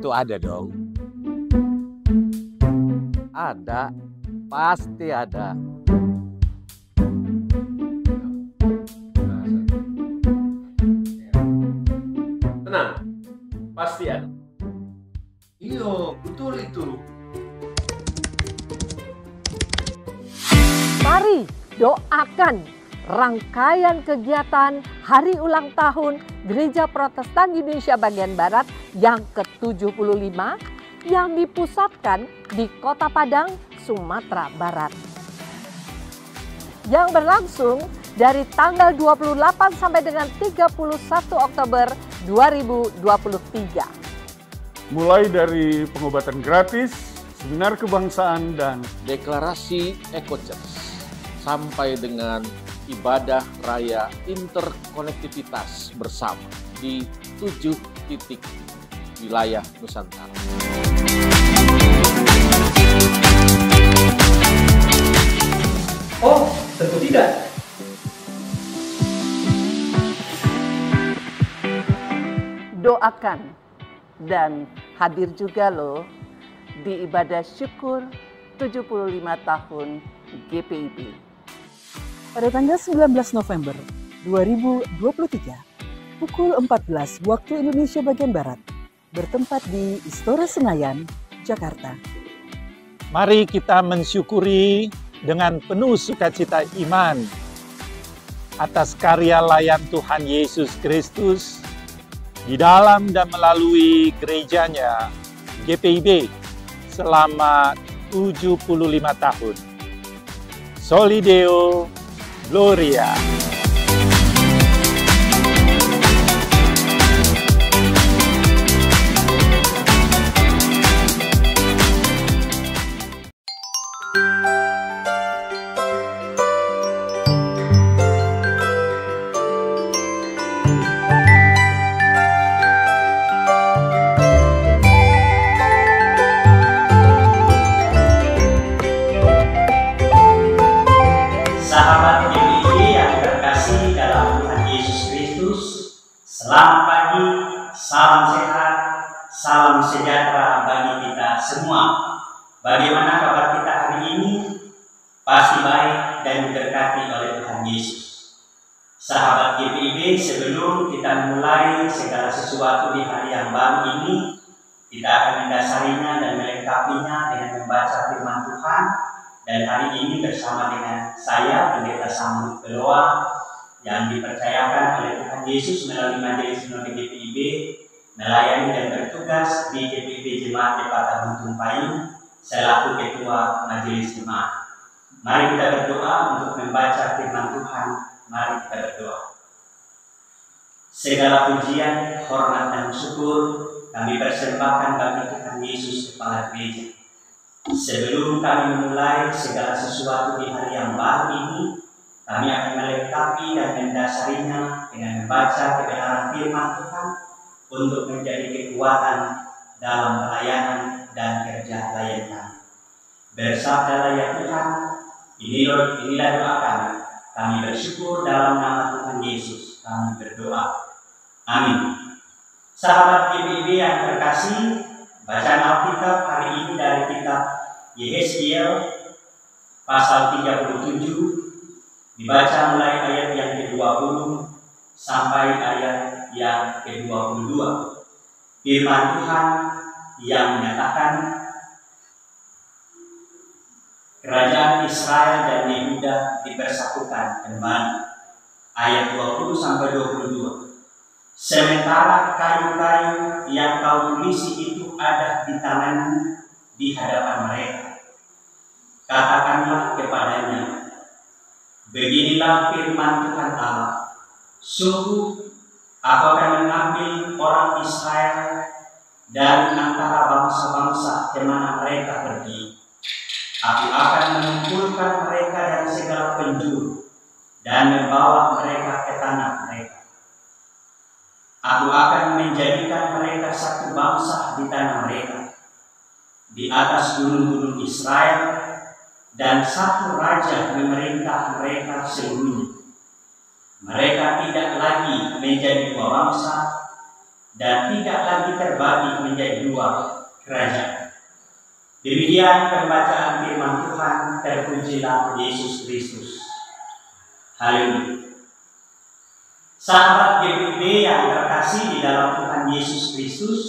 Tentu ada dong. Ada, pasti ada. Tenang, pasti ada. Iya, betul itu. Mari doakan rangkaian kegiatan Hari Ulang Tahun Gereja Protestan Indonesia Bagian Barat yang ke-75 yang dipusatkan di Kota Padang, Sumatera Barat. Yang berlangsung dari tanggal 28 sampai dengan 31 Oktober 2023. Mulai dari pengobatan gratis, seminar kebangsaan, dan Deklarasi Eco-Church sampai dengan ibadah raya interkonektivitas bersama di 7 titik wilayah Nusantara. Oh, tentu tidak. Doakan dan hadir juga loh di ibadah syukur 75 tahun GPIB. Pada tanggal 19 November 2023, pukul 14 waktu Indonesia bagian Barat, bertempat di Istora Senayan, Jakarta. Mari kita mensyukuri dengan penuh sukacita iman atas karya layan Tuhan Yesus Kristus di dalam dan melalui gerejanya GPIB selama 75 tahun. Soli Deo Gloria. Sahabat GPIB yang terkasih dalam Tuhan Yesus Kristus, selamat pagi, salam sehat, salam sejahtera bagi kita semua. Bagaimana kabar kita hari ini? Pasti baik dan diberkati oleh Tuhan Yesus. Sahabat GPIB, sebelum kita mulai segala sesuatu di hari yang baru ini, kita akan mendasarinya dan melengkapinya dengan membaca firman Tuhan. Dan hari ini bersama dengan saya, Pendeta Samuel Beloa, yang dipercayakan oleh Tuhan Yesus melalui Majelis Sinode GPIB, melayani dan bertugas di GPIB Jemaat Depata Buntung Payung, selaku Ketua Majelis Jemaat. Mari kita berdoa untuk membaca firman Tuhan. Mari kita berdoa. Segala pujian, hormat dan syukur kami persembahkan bagi Tuhan Yesus, Kepala Gereja. Sebelum kami memulai segala sesuatu di hari yang baru ini, kami akan melengkapi dan mendasarinya dengan membaca kebenaran firman Tuhan untuk menjadi kekuatan dalam pelayanan dan kerja layan kami. Bersabdalah ya Tuhan, inilah doa kami. Kami bersyukur dalam nama Tuhan Yesus. Kami berdoa. Amin. Sahabat GPIB yang terkasih, bacaan Alkitab hari ini dari kitab Yehezkiel pasal 37, dibaca mulai ayat yang ke-20 sampai ayat yang ke-22. Firman Tuhan yang menyatakan, kerajaan Israel dan Yehuda dipersatukan kembali. Ayat 20 sampai 22. Sementara kayu-kayu yang kau tulisi itu ada di tanganmu di hadapan mereka, katakanlah kepadanya, beginilah firman Tuhan Allah, sungguh aku akan mengambil orang Israel dari antara bangsa-bangsa kemana mereka pergi. Aku akan mengumpulkan mereka dari segala penjuru dan membawa mereka ke tanah mereka. Aku akan menjadikan mereka satu bangsa di tanah mereka, di atas gunung-gunung Israel, dan satu raja memerintah mereka seluruhnya. Mereka tidak lagi menjadi dua bangsa, dan tidak lagi terbagi menjadi dua kerajaan. Demikian pembacaan firman Tuhan. Terpujilah Yesus Kristus. Haleluya. Sahabat GPIB yang terkasih di dalam Tuhan Yesus Kristus,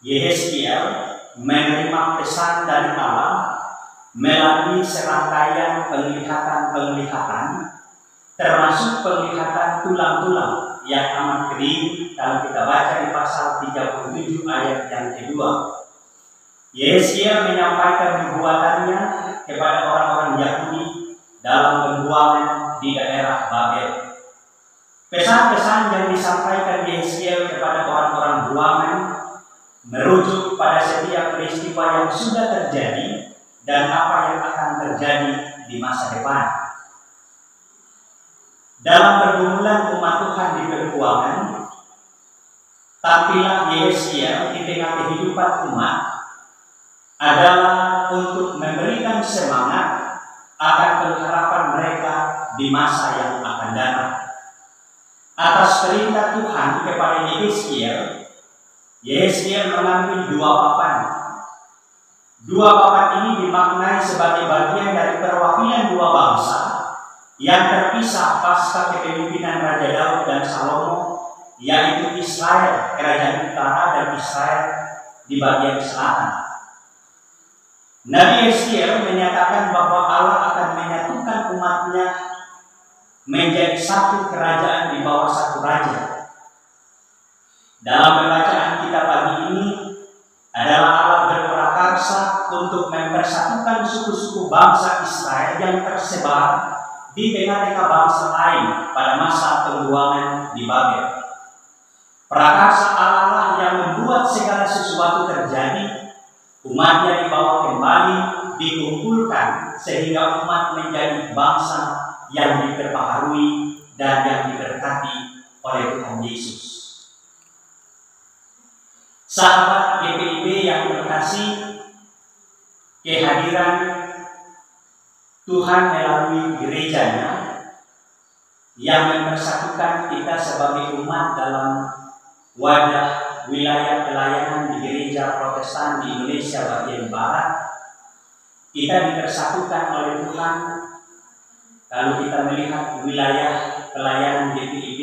Yehezkiel menerima pesan dari Allah melalui serangkaian penglihatan-penglihatan, termasuk penglihatan tulang-tulang yang amat kering kalau kita baca di pasal 37 ayat yang kedua. Yehezkiel menyampaikan nubuatannya kepada orang-orang Yahudi dalam pembuangan di daerah Babel. Pesan-pesan yang disampaikan Yehezkiel kepada orang-orang buangan merujuk pada setiap peristiwa yang sudah terjadi dan apa yang akan terjadi di masa depan. Dalam pergumulan umat Tuhan di perbuangan, tampilan Yehezkiel di tengah kehidupan umat adalah untuk memberikan semangat akan pengharapan mereka di masa yang akan datang. Atas perintah Tuhan kepada Yehezkiel, Yehezkiel mengambil dua papan. Dua papan ini dimaknai sebagai bagian dari perwakilan dua bangsa yang terpisah pasca kepemimpinan Raja Daud dan Salomo, yaitu Israel, kerajaan utara, dan Israel di bagian selatan. Nabi Yehezkiel menyatakan bahwa Allah akan menyatukan umatnya menjadi satu kerajaan di bawah satu raja. Dalam pembacaan kita pagi ini adalah Allah berprakarsa untuk mempersatukan suku-suku bangsa Israel yang tersebar di tengah-tengah bangsa lain pada masa pembuangan di Babel. Prakarsa Allah yang membuat segala sesuatu terjadi. Umatnya dibawa kembali, dikumpulkan sehingga umat menjadi bangsa yang diperbaharui dan yang diberkati oleh Tuhan Yesus. Sahabat GPIB yang terkasih, kehadiran Tuhan melalui gerejanya yang mempersatukan kita sebagai umat dalam wadah wilayah pelayanan di gereja Protestan di Indonesia bagian Barat. Kita dipersatukan oleh Tuhan. Kalau kita melihat wilayah pelayanan GPIB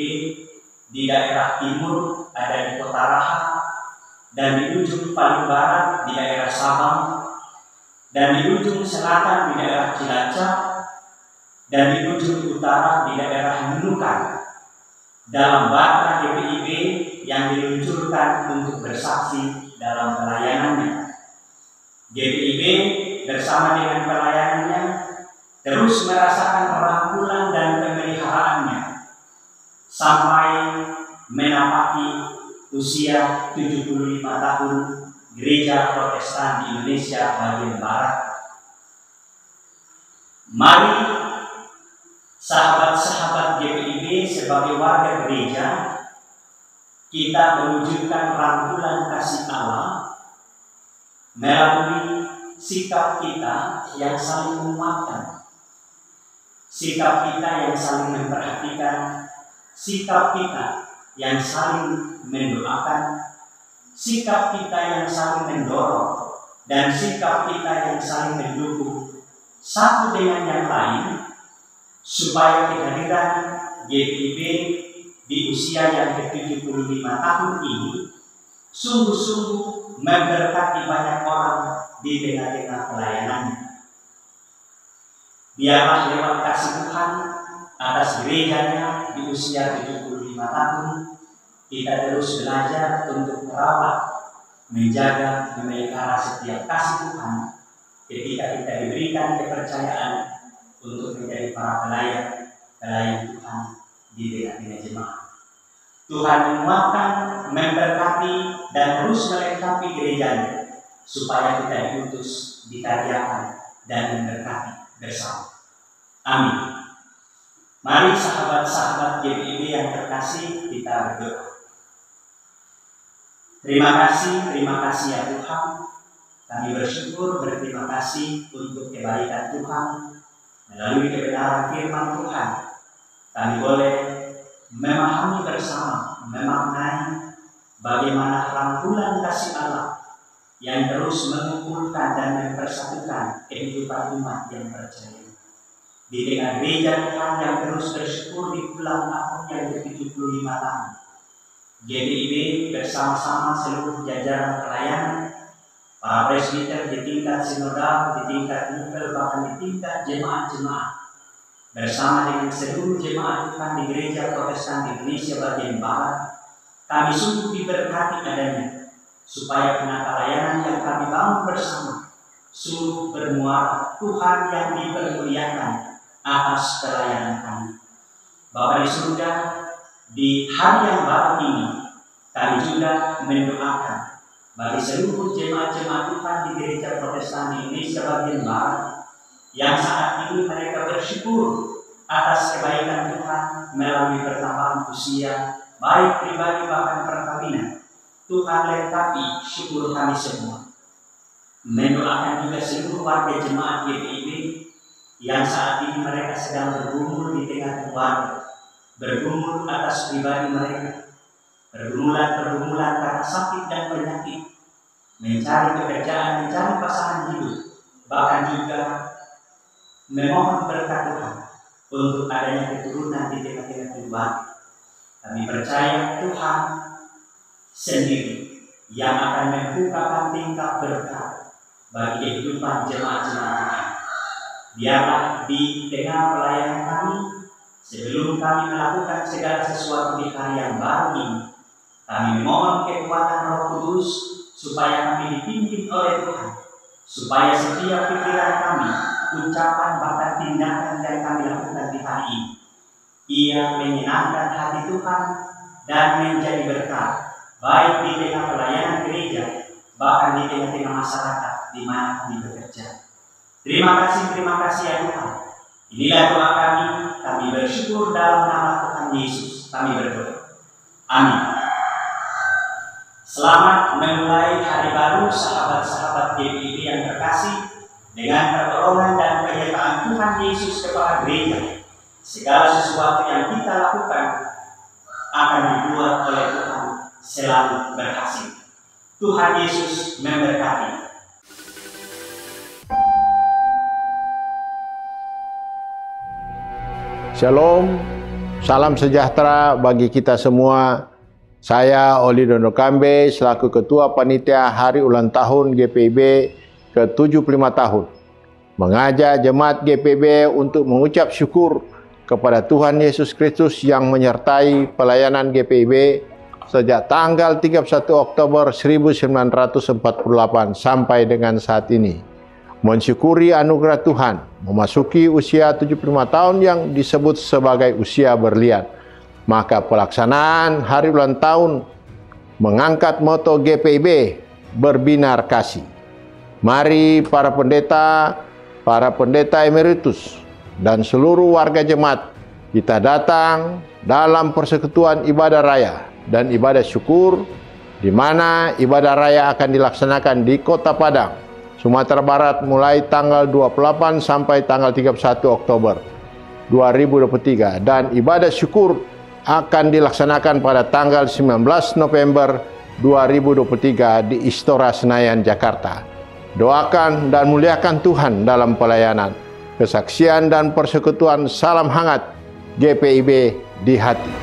di daerah timur ada di Kota Raha, dan di ujung paling barat di daerah Sabang, dan di ujung selatan di daerah Cilacap, dan di ujung utara di daerah Nunukan. Dalam batra GPIB yang diluncurkan untuk bersaksi dalam pelayanannya. GPIB bersama dengan pelayanannya terus merasakan rangkulan dan pemeliharaannya sampai menapaki usia 75 tahun Gereja Protestan di Indonesia bagian Barat. Mari sahabat-sahabat GPIB sebagai warga gereja, kita mewujudkan rangkulan kasih Allah melalui sikap kita yang saling menguatkan, sikap kita yang saling memperhatikan, sikap kita yang saling mendoakan, sikap kita yang saling mendorong, dan sikap kita yang saling mendukung satu dengan yang lain, supaya kehadiran GPIB di usia yang ke-75 tahun ini sungguh-sungguh memberkati banyak orang di tengah-tengah pelayanannya. Biarlah lewat kasih Tuhan atas gerejanya di usia 75 tahun, kita terus belajar untuk merawat, menjaga, memelihara setiap kasih Tuhan ketika kita diberikan kepercayaan untuk menjadi para pelayan Tuhan di tengah-tengah jemaat. Tuhan menguatkan, memberkati, dan terus melengkapi gerejanya supaya kita diutus, dikaryakan, dan memberkati bersama. Amin. Mari sahabat-sahabat GPIB yang terkasih, kita berdoa. Terima kasih ya Tuhan. Kami bersyukur, berterima kasih untuk kebaikan Tuhan. Melalui kebenaran firman Tuhan, kami boleh memahami bersama, memaknai, bagaimana rangkulan kasih Allah yang terus mengumpulkan dan mempersatukan kehidupan umat yang percaya. Di tengah gereja Tuhan yang terus bersyukur di ulang tahun yang ke-75 tahun, GPIB bersama-sama seluruh jajaran pelayanan, para presbiter di tingkat sinodal, di tingkat nukel, bahkan di tingkat jemaat-jemaat, bersama dengan seluruh jemaat Tuhan di Gereja Protestan Indonesia bagian Barat, kami sungguh diberkati adanya, supaya penata layanan yang kami bangun bersama sungguh bermuara Tuhan yang dipermuliakan atas pelayanan kami. Bapa di surga, di hari yang baru ini, kami juga mendoakan bagi seluruh jemaat-jemaat Tuhan di Gereja Protestan Indonesia bagian Barat, yang saat ini mereka bersyukur atas kebaikan Tuhan melalui pertambahan usia, baik pribadi bahkan perkawinan. Tuhan lengkapi syukur kami semua. Mendoakan juga seluruh warga jemaat GPIB yang saat ini mereka sedang bergumul di tengah keluarga, bergumul atas pribadi mereka, pergumulan karena sakit dan penyakit, mencari pekerjaan, mencari pasangan hidup, bahkan juga memohon berkat Tuhan untuk adanya keturunan di tengah-tengah keluarga. Kami percaya Tuhan sendiri yang akan membukakan tingkap berkat bagi kehidupan jemaat-jemaat Tuhan. Biarlah di tengah pelayanan kami, sebelum kami melakukan segala sesuatu di hari yang baru ini, kami mohon kekuatan Roh Kudus supaya kami dipimpin oleh Tuhan, supaya setiap pikiran kami, ucapan bahkan tindakan yang kami lakukan di hari ini, ia menyenangkan hati Tuhan dan menjadi berkat, baik di tengah pelayanan gereja, bahkan di tengah-tengah masyarakat di mana kami bekerja. Terima kasih ya Tuhan. Inilah doa kami bersyukur dalam nama Tuhan Yesus kami berdoa. Amin. Selamat memulai hari baru sahabat-sahabat GPIB yang terkasih, dengan pertolongan dan penyertaan Tuhan Yesus kepada gereja. Segala sesuatu yang kita lakukan akan dibuat oleh Tuhan selalu berhasil. Tuhan Yesus memberkati. Shalom, salam sejahtera bagi kita semua. Saya Oli Dono Kambe selaku Ketua Panitia Hari Ulang Tahun GPIB ke-75 tahun, mengajak jemaat GPIB untuk mengucap syukur kepada Tuhan Yesus Kristus yang menyertai pelayanan GPIB sejak tanggal 31 Oktober 1948 sampai dengan saat ini. Mensyukuri anugerah Tuhan, memasuki usia 75 tahun yang disebut sebagai usia berlian. Maka pelaksanaan Hari Ulang Tahun mengangkat moto GPIB, berbinar kasih. Mari para pendeta emeritus, dan seluruh warga jemaat, kita datang dalam persekutuan ibadah raya dan ibadah syukur, di mana ibadah raya akan dilaksanakan di Kota Padang, Sumatera Barat mulai tanggal 28 sampai tanggal 31 Oktober 2023, dan ibadah syukur akan dilaksanakan pada tanggal 19 November 2023 di Istora Senayan, Jakarta. Doakan dan muliakan Tuhan dalam pelayanan, kesaksian dan persekutuan. Salam hangat GPIB di hati.